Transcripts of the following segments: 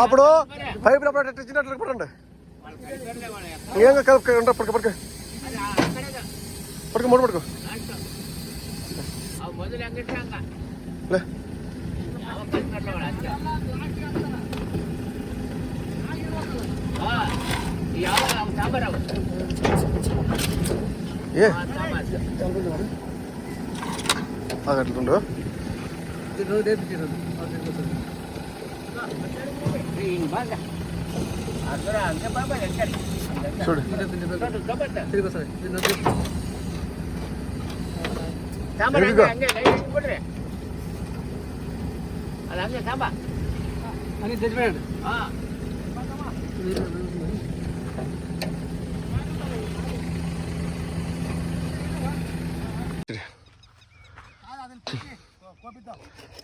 అప్పుడు పైపు తెచ్చినట్లు పడండి. ఏం పడుకో పడుకో పడుకో పడుకో మూడు పడుకో ఏ అట్లుండు చూడు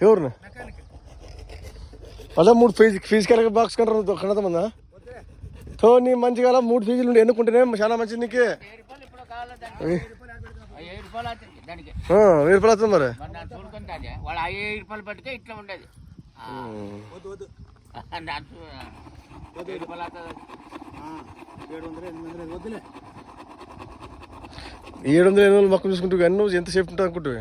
ఎవరు అలా 3 ఫీజు కలగ బాక్స్ కంటారు కన్నదమ్మా తో నీ మంచిగా 3 ఫీజులు ఉండి ఎన్నుకుంటేనే చాలా మంచిది నీకు. 1000 రూపాయలు అవుతుంది మరి. వాళ్ళు 5 రూపాయలు పట్టుకే ఇట్లా ఉండేది. 700 మొక్కలు చూసుకుంటూ అన్నీ నువ్వు ఎంత సేఫ్టీ ఉంటావు అనుకుంటు.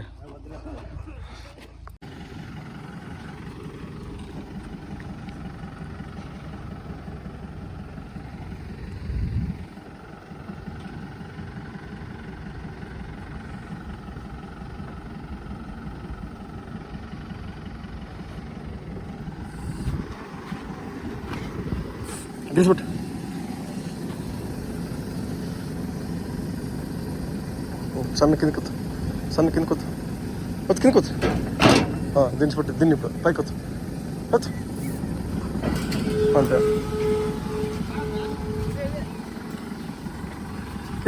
తీసుకుంటా సన్న కింద కొత్త సన్న కింద కొత్త కొత్త కింద కొత్త దించిపెట్టి దీన్ని పైకి కొత్త కొత్త అంతే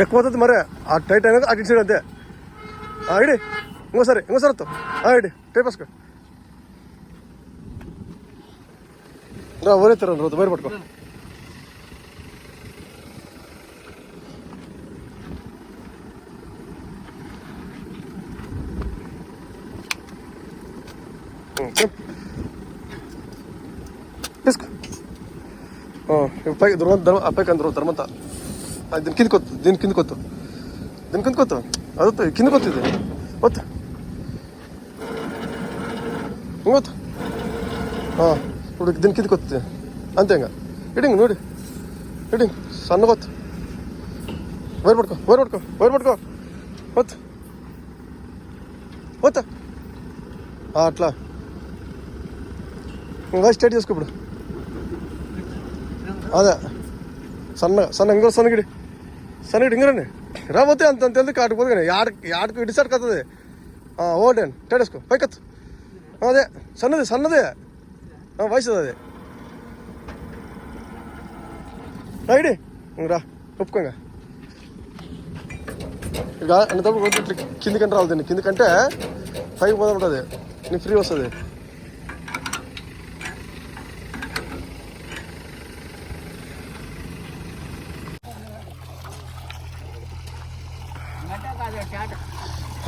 ఎక్కువ అవుతుంది మరే. ఆ టైట్ అనేది అటు సైడ్ అంతే. ఇడి ఇంకోసారి వస్తావు ఇడి టైప్ వేసుకో రా ఊరెత్తారు రోజు బయట పట్టుకో. తీసుకో పైకి పైకి అందరు ధర్మంతా దీని కింద కొత్త దీని కింద కొత్త అదొత్త కింద కొత్త ఇది వద్దు ఇంకొత్త ఇప్పుడు దీని కింద కొత్త అంతే ఇంకా ఇడింగ్ నోడి ఇడింగ్ సన్న కొత్త వైర్ పట్టుకో వద్దు వద్ద అట్లా ఇంకా స్టార్ట్ చేసుకో. ఇప్పుడు అదే ఇంకో సన్నగిడి ఇంకరండి రాబోతే అంత తెలియదు కాటుకుపోదు కానీ ఆడకు ఇటు సైడ్ కత్తది. ఓటేన్ టేడేసుకో పైకత్తు అదే సన్నదే వయసు అదే రైడి రా ఒప్పుకోంగా ఇక అన్నప్పుడు కిందికంటే రావాలి. దీన్ని కిందికంటే పైకి పోదా ఉంటుంది నీకు ఫ్రీ వస్తుంది.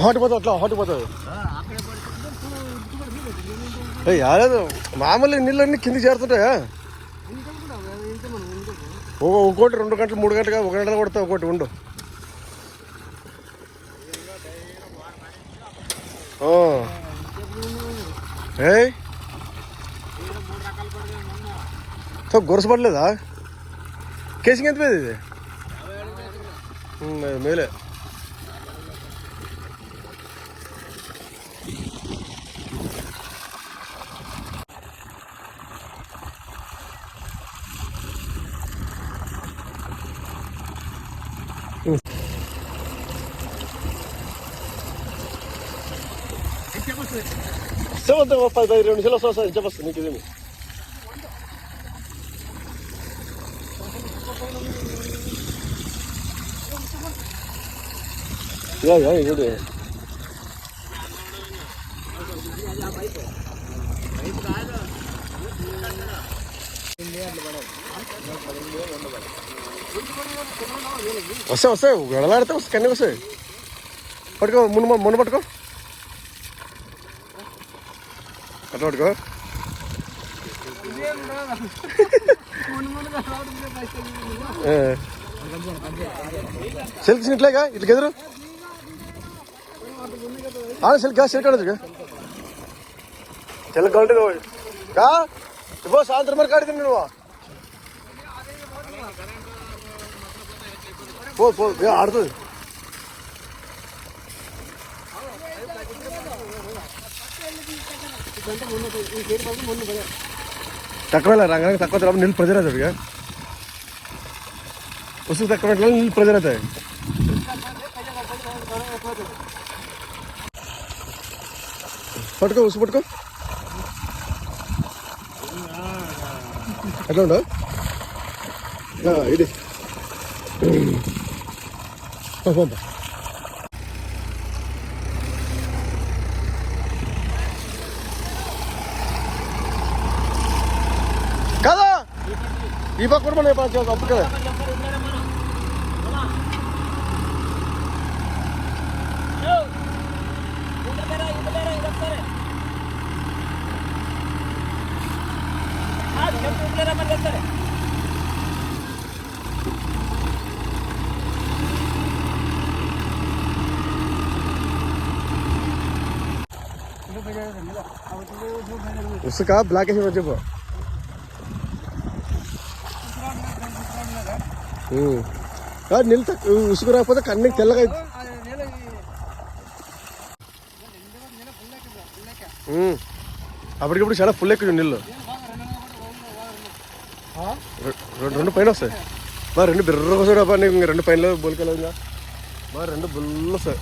హాటిపోతుంది యాలేదు మామూలు నీళ్ళన్నీ కిందికి చేరుతుంటాయా. ఒకటి 2 గంటలు 3 గంటలుగా 1 గంటలు కొడతా ఒకటి ఉండు. గొరస పడలేదా? కేసింగ్ ఎంత పోయేది ఇది మేలే. Seven 10 నిమిషాలు వస్తుంది చెప్పొస్తుంది నీకు ఇదేమి. చూడు వస్తాయి గడలాడితే వస్తాయి కన్నీ వస్తాయి. పట్టుకో మున్న పట్టుకో అట్లా పట్టుకో సెల్కి ఇట్లాగా ఇట్లా ఎదురు సెల్కా సెల్కా చెల్ల కౌంటే కా ఇవ్వ సాయంత్రం వరకు ఆడుతుంది నువ్వు పో ఆడుతుంది తక్కువ రంగానికి తక్కువ తర్వాత నీళ్ళు ప్రెజర్ అవుతుంది ఇక ఉసుకు తక్కువ నీళ్ళు ప్రెజర్ అవుతాయి పట్టుకో ఉసు పట్టుకో ఎట్లా ఉండవు ఇది పంప కదా ఈ పక్క కూడా మనం అప్పు కదా ఉసుక బ్లాక్ వేసి చెప్పు నీళ్ళు తక్కువ ఉసుకు రాకపోతే కన్నీకి తెల్లగా అప్పటికప్పుడు చాలా ఫుల్ ఎక్కువ నీళ్ళు రెండు పైన వస్తాయి బా రెండు బిర్ర వస్తాడు అబ్బా నీకు రెండు పైన బోలికలు బా రెండు బుల్లు వస్తాయి